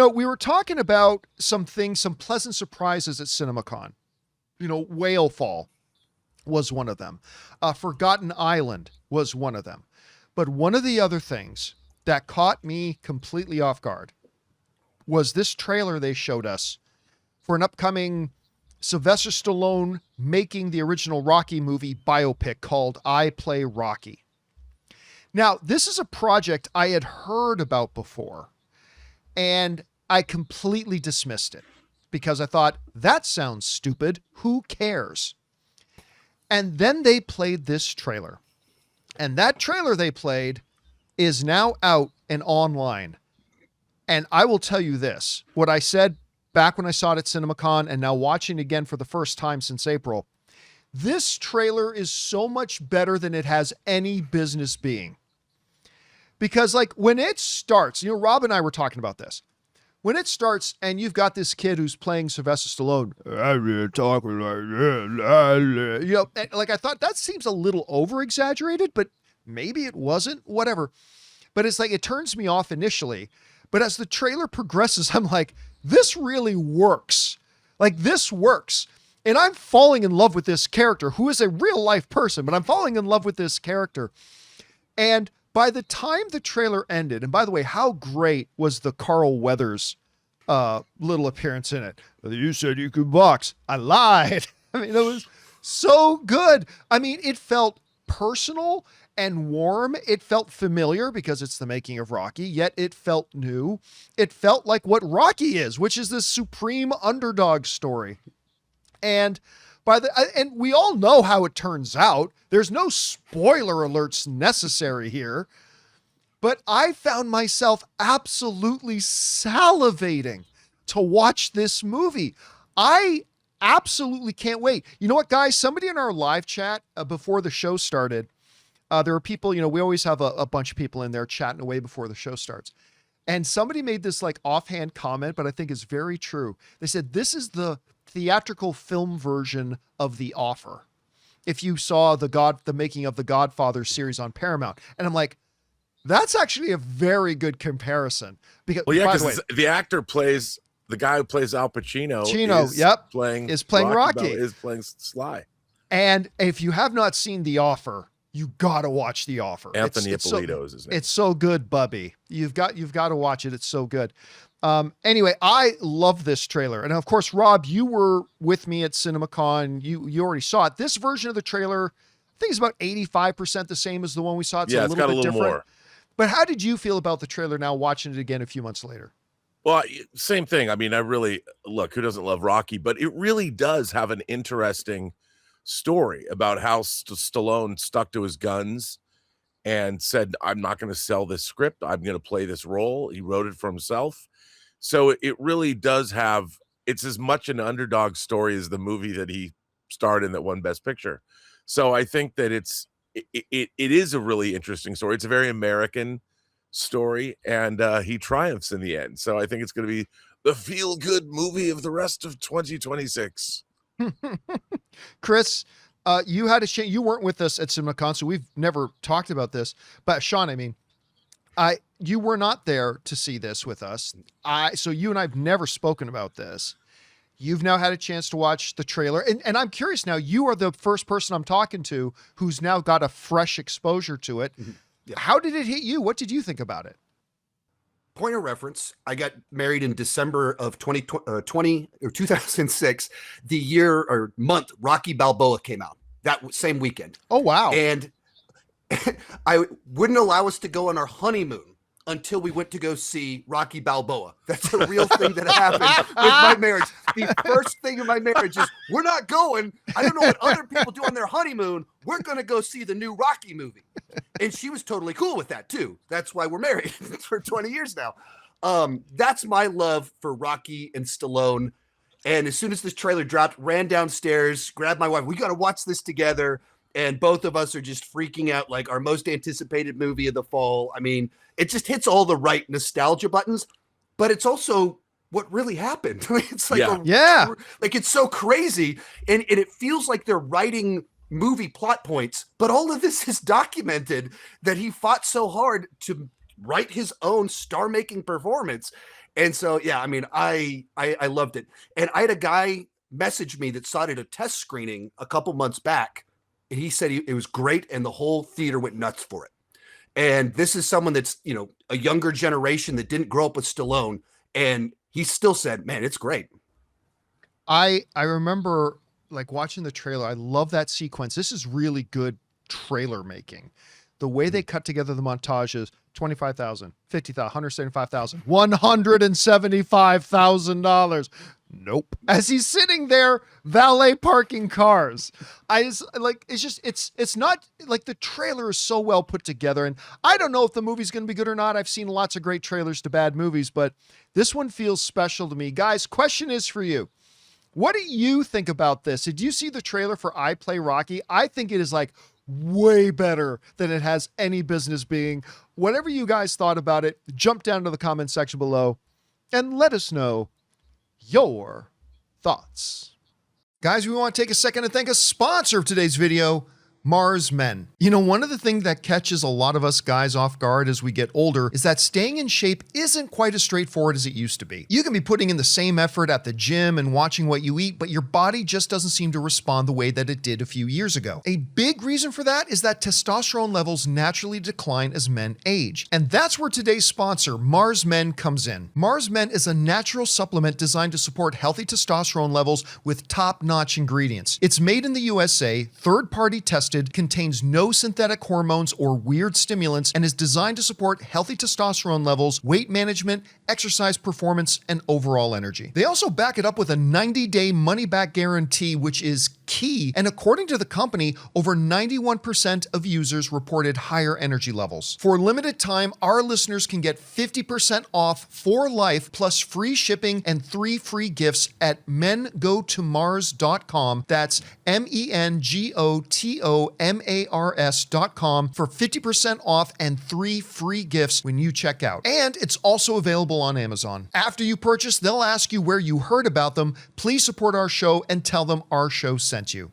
We were talking about some pleasant surprises at CinemaCon. Whale Fall was one of them. Forgotten Island was one of them. But one of the other things that caught me completely off guard was this trailer they showed us for an upcoming Sylvester Stallone making the original Rocky movie biopic called I Play Rocky. Now, this is a project I had heard about before, and I completely dismissed it because I thought, that sounds stupid. Who cares? And then they played this trailer. And that trailer they played is now out and online. And I will tell you this, what I said back when I saw it at CinemaCon and now watching it again for the first time since April, this trailer is so much better than it has any business being. Because like when it starts, Rob and I were talking about this. When it starts and you've got this kid who's playing Sylvester Stallone, talking like this, like I thought that seems a little over exaggerated, but maybe it wasn't, whatever. But it's like, it turns me off initially. But as the trailer progresses, I'm like, this really works. Like this works. And I'm falling in love with this character who is a real life person, but I'm falling in love with this character. And by the time the trailer ended, and by the way, how great was the Carl Weathers little appearance in it? You said you could box. I lied. I mean, it was so good. I mean, it felt personal and warm. It felt familiar because it's the making of Rocky, yet it felt new. It felt like what Rocky is, which is this supreme underdog story. And and we all know how it turns out. There's no spoiler alerts necessary here, but I found myself absolutely salivating to watch this movie. I absolutely can't wait. You know what, guys? Somebody in our live chat before the show started, there were people, we always have a bunch of people in there chatting away before the show starts. And somebody made this like offhand comment, but I think it's very true. They said, this is the theatrical film version of The Offer. If you saw the making of the Godfather series on Paramount. And I'm like, that's actually a very good comparison. Because, well, yeah, because the actor plays, the guy who plays Al Pacino is playing Rocky. Is playing Sly. And if you have not seen The Offer, you gotta watch The Offer. Anthony Ippolito is his name. It's so good, Bubby. You've got to watch it. It's so good. Anyway, I love this trailer. And of course, Rob, you were with me at CinemaCon. You already saw it. This version of the trailer, I think, is about 85% the same as the one we saw. It's a little bit different. More. But how did you feel about the trailer now watching it again a few months later? Well, same thing. I mean, look, who doesn't love Rocky? But it really does have an interesting story about how Stallone stuck to his guns and said, I'm not going to sell this script. I'm going to play this role. He wrote it for himself. So it really does have, it's as much an underdog story as the movie that he starred in that won Best Picture. So I think that it is a really interesting story. It's a very American story, and he triumphs in the end. So I think it's going to be the feel-good movie of the rest of 2026. Chris, you had a chance. You weren't with us at CinemaCon, so we've never talked about this. But Sean, I mean, you were not there to see this with us. So you and I've never spoken about this. You've now had a chance to watch the trailer. And I'm curious now, you are the first person I'm talking to who's now got a fresh exposure to it. Mm-hmm. Yeah. How did it hit you? What did you think about it? Point of reference, I got married in December of 2006, the year or month Rocky Balboa came out, that same weekend. Oh, wow. And I wouldn't allow us to go on our honeymoon until we went to go see Rocky Balboa. That's a real thing that happened with my marriage. The first thing in my marriage is, we're not going. I don't know what other people do on their honeymoon. We're going to go see the new Rocky movie. And she was totally cool with that too. That's why we're married for 20 years now. That's my love for Rocky and Stallone. And as soon as this trailer dropped, ran downstairs, grabbed my wife. We got to watch this together. And both of us are just freaking out, like our most anticipated movie of the fall. I mean, it just hits all the right nostalgia buttons, but it's also what really happened. It's like, like it's so crazy. And it feels like they're writing movie plot points, but all of this is documented that he fought so hard to write his own star-making performance. And so, yeah, I mean, I loved it. And I had a guy message me that saw it at a test screening a couple months back, and he said it was great, and the whole theater went nuts for it. And this is someone that's, you know, a younger generation that didn't grow up with Stallone, and he still said, "Man, it's great." I remember like watching the trailer. I love that sequence. This is really good trailer making. The way they cut together the montages, 25,000, 50,000, 175,000, $175,000. Nope. As he's sitting there valet parking cars. I just like, it's not like the trailer is so well put together. And I don't know if the movie's going to be good or not. I've seen lots of great trailers to bad movies, but this one feels special to me. Guys, question is for you. What do you think about this? Did you see the trailer for I Play Rocky? I think it is like way better than it has any business being. Whatever you guys thought about it, jump down to the comment section below and let us know your thoughts. Guys, we want to take a second to thank a sponsor of today's video, Mars Men. You know, one of the things that catches a lot of us guys off guard as we get older is that staying in shape isn't quite as straightforward as it used to be. You can be putting in the same effort at the gym and watching what you eat, but your body just doesn't seem to respond the way that it did a few years ago. A big reason for that is that testosterone levels naturally decline as men age. And that's where today's sponsor, Mars Men, comes in. Mars Men is a natural supplement designed to support healthy testosterone levels with top-notch ingredients. It's made in the USA, third-party tested, contains no synthetic hormones or weird stimulants, and is designed to support healthy testosterone levels, weight management, exercise performance, and overall energy. They also back it up with a 90-day money-back guarantee, which is key. And according to the company, over 91% of users reported higher energy levels. For a limited time, our listeners can get 50% off for life, plus free shipping and 3 free gifts at mengotomars.com. That's mengotomars.com for 50% off and 3 free gifts when you check out. And it's also available on Amazon. After you purchase, they'll ask you where you heard about them. Please support our show and tell them our show sent you.